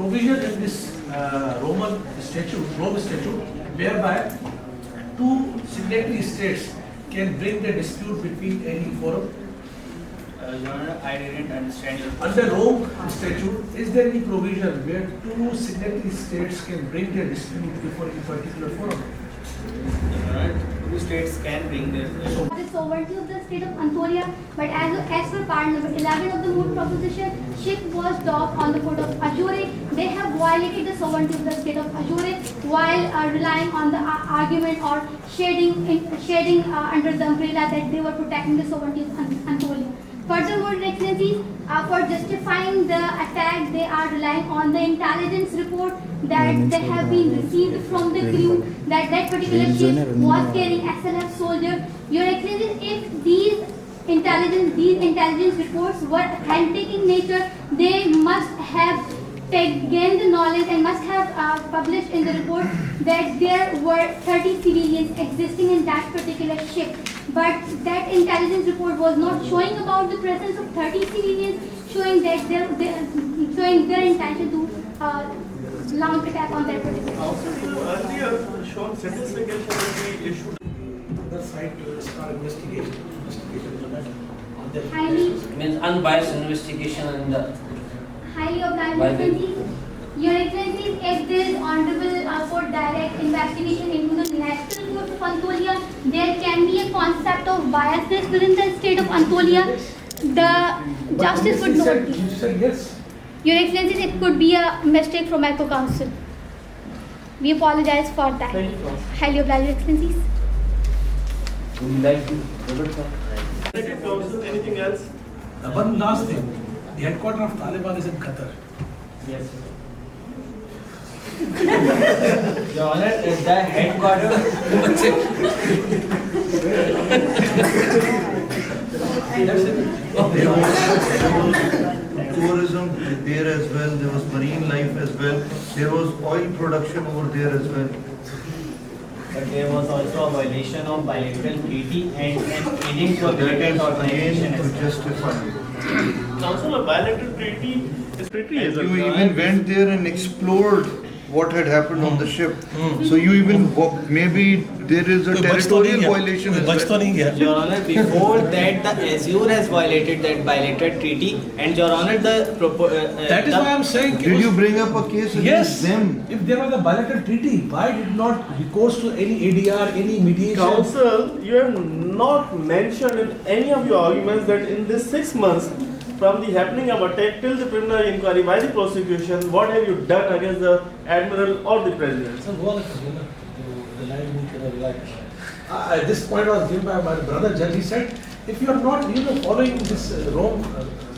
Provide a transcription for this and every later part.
provision in this Rome statute, whereby two signatory states can bring the dispute between any forum? Your Honor, I didn't understand your Under Rome statute, is there any provision where two signatory states can bring their dispute before a particular forum? Two states can bring their The sovereignty of the state of Anatolia, but as per part number 11 of the Moot proposition, ship was docked on the port of Azure. They have violated the sovereignty of the state of Azure while relying on the argument or shading under the umbrella that they were protecting the sovereignty of Anatolia. Furthermore, Your Excellencies, for justifying the attack, they are relying on the intelligence report that they have been received from the crew that particular ship was carrying SLF soldier. Your Excellencies, if these intelligence reports were authentic in nature, they must have gained the knowledge and must have published in the report that there were 30 civilians existing in that particular ship. But that intelligence report was not showing about the presence of 30 civilians, showing that showing their intention to launch attack on that particular ship. Also, you earlier shown satisfaction that we issued. The side to start investigation on that. Highly Means unbiased investigation and highly obliged, Your Excellencies. Your Excellencies, if there is honorable for direct investigation into the national court of Anatolia, there can be a concept of biasness within the state of Anatolia. The justice would not be. You said yes. Your Excellencies, it could be a mistake from my co-counsel. We apologize for that. Highly obliged, Your Excellencies. would you like to United Council, anything else? One last thing. The headquarters of Taliban is in Qatar. Yes. Your Honor, the headquarters. Tourism there as well, there was marine life as well, there was oil production over there as well. But there was also a violation of bilateral treaty and aiding to a That militant is organization. again to justify it. Council, a bilateral treaty is treaty as You well. even went there and explored what had happened on the ship. So you even, maybe there is a territorial violation as well. Your Honor, before that, the Azure has violated that bilateral treaty, and Your Honor, That is why I'm saying. Did you bring up a case Yes. against them? If there was a bilateral treaty, why did not recourse to any ADR, any mediation? Council, you have not mentioned in any of your arguments that in this 6 months, from the happening of attack till the preliminary inquiry by the prosecution, what have you done against the admiral or the president? This point was given by my brother judge. He said, if you are not following this Rome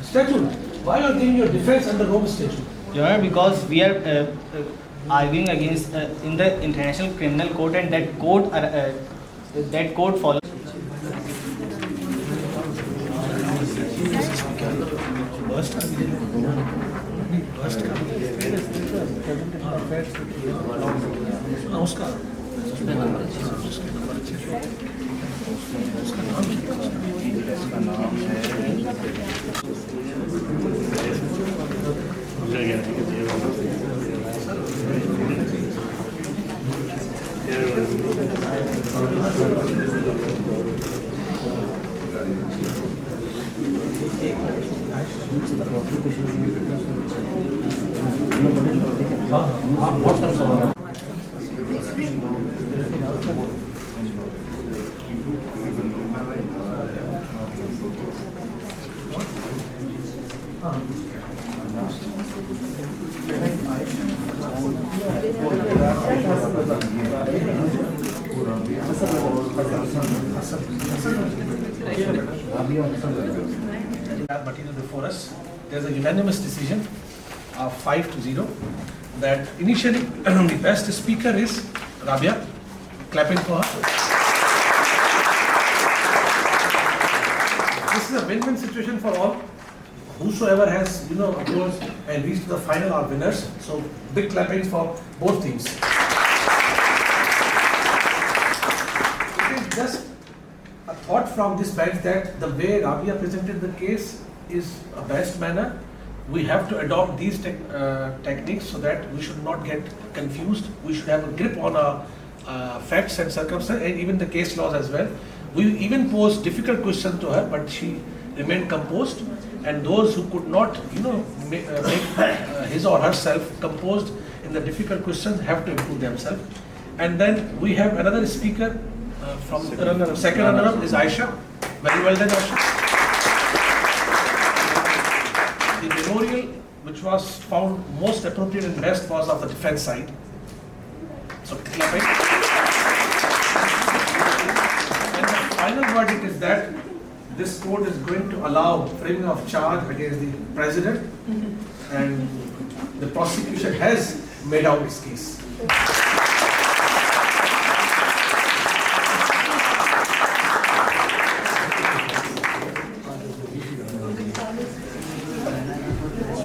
statute, why are you giving your defense under Rome statute? Your Honor, because we are arguing against in the International Criminal Court, and that court follows. नमस्कार material before us. There's a unanimous decision of 5-0 that initially the best speaker is Rabia. Clapping for her. This is a win-win situation for all. Whosoever has, approached and reached the final are winners. So big clappings for both teams. It is just a thought from this bench that the way Rabia presented the case is a best manner. we have to adopt these techniques so that we should not get confused. We should have a grip on our facts and circumstances, and even the case laws as well. We even posed difficult questions to her, but she remained composed. And those who could not, make his or herself composed in the difficult questions have to improve themselves. And then we have another speaker from the second runner-up is Aisha. Very well done, Aisha. The memorial which was found most appropriate and best was of the defense side. So, clapping. And the final verdict is that this court is going to allow framing of charge against the president, and the prosecution has made out its case.